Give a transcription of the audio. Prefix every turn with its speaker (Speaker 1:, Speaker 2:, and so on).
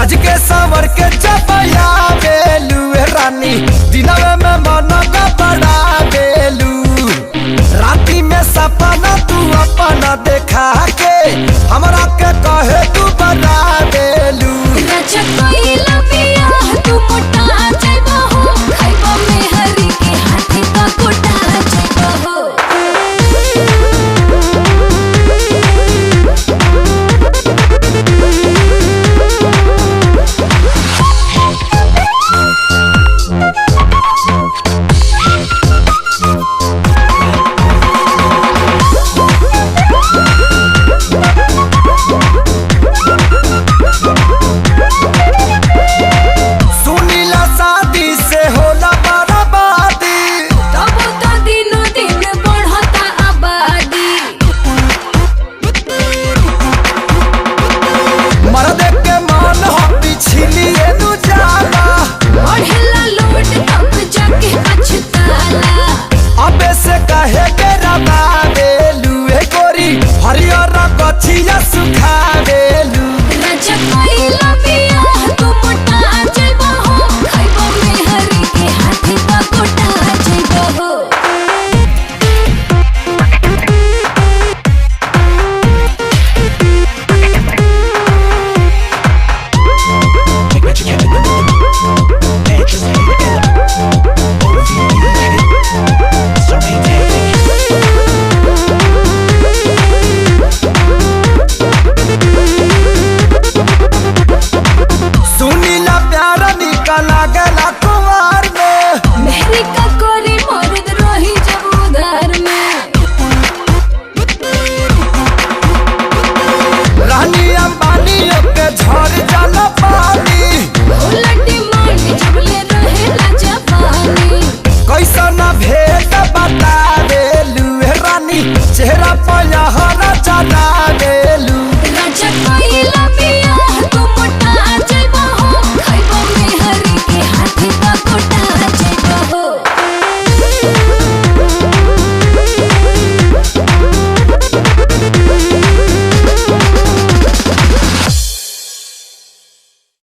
Speaker 1: सज के सावर के चपया बेलू रानी दिनवे में मन का बड़ा बेलू राती में सपना तू अपना देखा के हमरा के कहे तू बड़ा बेलू तू मोटा जाइबा हो खाइबा में हरी के हाथी का कोटा जाइबा हो हरियर कथिया सुखा बेलू तू मोटा जाइबा हो खाइबा में हरी के हाथी का कोटा जाइबा हो लागला कुमार में मेहरी का कोरी मर्द रही जब उधर में रानी अंबानी के झड़ जाला।